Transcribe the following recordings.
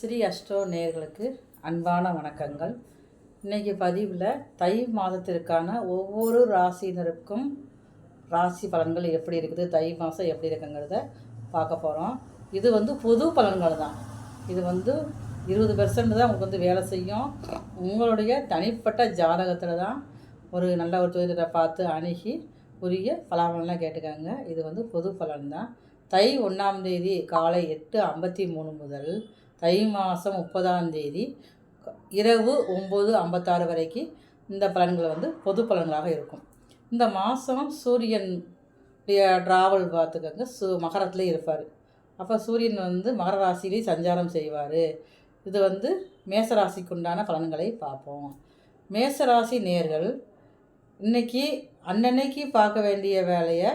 ஸ்ரீ அஷ்டோ நேயர்களுக்கு அன்பான வணக்கங்கள். இன்றைக்கி பதிவில் தை மாதத்திற்கான ஒவ்வொரு ராசியினருக்கும் ராசி பலன்கள் எப்படி இருக்குது, தை மாதம் எப்படி இருக்குங்கிறத பார்க்க போகிறோம். இது பொது பலன்கள் தான். இது 20% தான் உங்களுக்கு வேலை செய்யும். உங்களுடைய தனிப்பட்ட ஜாதகத்தில் தான் ஒரு நல்ல ஒரு ஜோதிடரை பார்த்து அணுகி உரிய பலாபலன்லாம் கேட்டுக்காங்க. இது பொது பலன் தான். தை 1ஆம் தேதி காலை 8:53 முதல் தை மாதம் 30ஆம் தேதி இரவு 9:56 வரைக்கும் இந்த பலன்கள் பொது பலன்களாக இருக்கும். இந்த மாதம் சூரியன் ட்ராவல் பார்த்துக்கங்க, மகரத்துலேயே இருப்பார். அப்போ சூரியன் மகர ராசியிலேயே சஞ்சாரம் செய்வார். இது மேசராசிக்கு உண்டான பலன்களை பார்ப்போம். மேசராசி நேர்கள் இன்றைக்கி அன்னன்னைக்கு பார்க்க வேண்டிய வேலையை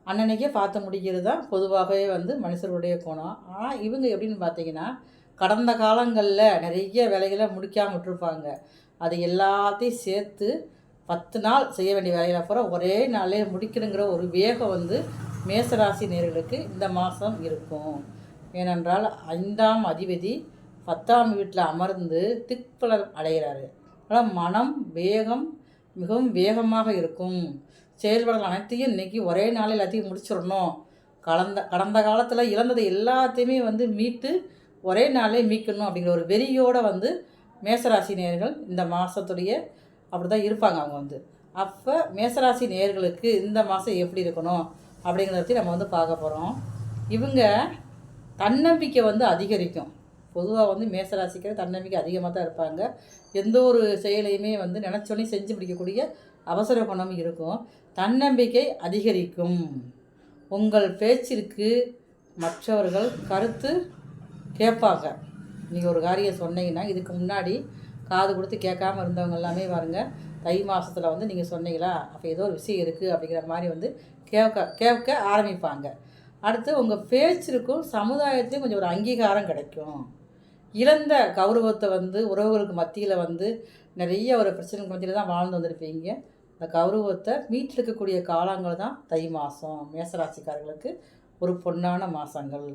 அன்னன்னைக்கே பார்த்து முடிக்கிறது தான் பொதுவாகவே மனுஷருடைய குணம். ஆனால் இவங்க எப்படின்னு பார்த்தீங்கன்னா, கடந்த காலங்களில் நிறைய வேலைகளை முடிக்காமல் விட்டுருப்பாங்க. அது எல்லாத்தையும் சேர்த்து 10 நாள் செய்ய வேண்டிய வேலைகளை பூரா ஒரே நாளே முடிக்கணுங்கிற ஒரு வேகம் மேசராசி நேர்களுக்கு இந்த மாதம் இருக்கும். ஏனென்றால் 5ஆம் அதிபதி 10ஆம் வீட்டில் அமர்ந்து திக்பலன் அடைகிறாரு. அதனால் மனம் மிகவும் வேகமாக இருக்கும். செயல்பாடுகள் அனைத்தையும் இன்றைக்கி ஒரே நாளில் எல்லாத்தையும் முடிச்சிடணும். கடந்த காலத்தில் இழந்ததை எல்லாத்தையுமே மீட்டு ஒரே நாளே மீட்கணும் அப்படிங்கிற ஒரு வெறியோடு மேசராசி நேயர்கள் இந்த மாதத்துடைய அப்படி தான் இருப்பாங்க. அவங்க அப்போ மேசராசி நேயர்களுக்கு இந்த மாதம் எப்படி இருக்கணும் அப்படிங்கிறத பற்றி நம்ம பார்க்க போகிறோம். இவங்க தன்னம்பிக்கை அதிகரிக்கும். பொதுவாக மேசராசிக்கு தன்னம்பிக்கை அதிகமாக தான் இருப்பாங்க. எந்த ஒரு செயலையுமே நினச்சோன்னே செஞ்சு முடிக்கக்கூடிய அவசர குணம் இருக்கும். தன்னம்பிக்கை அதிகரிக்கும். உங்கள் பேச்சிற்கு மற்றவர்கள் கருத்து கேட்பாங்க. நீங்கள் ஒரு காரியம் சொன்னீங்கன்னா இதுக்கு முன்னாடி காது கொடுத்து கேட்காம இருந்தவங்க எல்லாமே பாருங்கள், தை மாதத்தில் நீங்கள் சொன்னீங்களா, அப்போ ஏதோ ஒரு விஷயம் இருக்குது அப்படிங்கிற மாதிரி கேட்க ஆரம்பிப்பாங்க. அடுத்து உங்கள் பேச்சிற்கும் சமுதாயத்துலேயும் கொஞ்சம் ஒரு அங்கீகாரம் கிடைக்கும். இழந்த கௌரவத்தை உறவுகளுக்கு மத்தியில் நிறைய ஒரு பிரச்சனைக்கு மத்தியில் தான் வாழ்ந்து வந்திருப்பீங்க. அந்த கௌரவத்தை மீட்டெடுக்கக்கூடிய காலங்கள் தான் தை மாதம். மேசராசிக்காரர்களுக்கு ஒரு பொன்னான மாதங்கள்.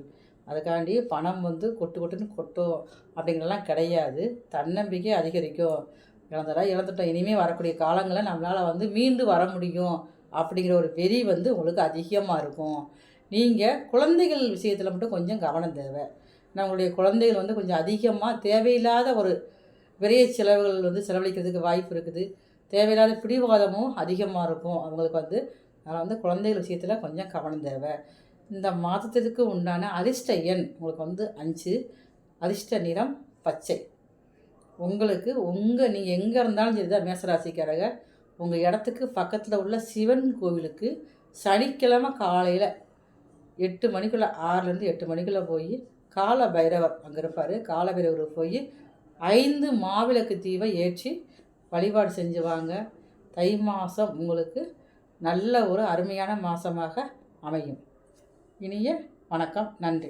அதுக்காண்டி பணம் கொட்டுன்னு கொட்டும் அப்படிங்கிறலாம் கிடையாது. தன்னம்பிக்கை அதிகரிக்கும். இழந்துட்டோம், இனிமேல் வரக்கூடிய காலங்களை நம்மளால் மீண்டு வர முடியும் அப்படிங்கிற ஒரு வெறி உங்களுக்கு அதிகமாக இருக்கும். நீங்கள் குழந்தைகள் விஷயத்தில் மட்டும் கொஞ்சம் கவனம் தேவை. நம்மளுடைய குழந்தைகள் கொஞ்சம் அதிகமாக தேவையில்லாத ஒரு விரைய செலவுகள் செலவழிக்கிறதுக்கு வாய்ப்பு இருக்குது. தேவையில்லாத பிடிவாதமும் அதிகமாக இருக்கும் அவங்களுக்கு. அதனால் குழந்தைகள் விஷயத்தில் கொஞ்சம் கவனம் தேவை. இந்த மாதத்திற்கு உண்டான அதிர்ஷ்ட எண் உங்களுக்கு 5. அதிர்ஷ்ட நிறம் பச்சை. உங்களுக்கு நீங்கள் எங்கே இருந்தாலும் சரி தான் மேசராசிக்காரங்க, உங்கள் இடத்துக்கு பக்கத்தில் உள்ள சிவன் கோவிலுக்கு சனிக்கிழமை காலையில் 8 மணிக்குள்ளே 6லேருந்து 8 மணிக்குள்ளே போய் கால பைரவர் அங்கே இருப்பார். கால பைரவர் போய் 5 மாவிளக்கு தீவை ஏற்றி வழிபாடு செஞ்சு வாங்க. தை மாதம் உங்களுக்கு நல்ல ஒரு அருமையான மாதமாக அமையும். இனிய வணக்கம். நன்றி.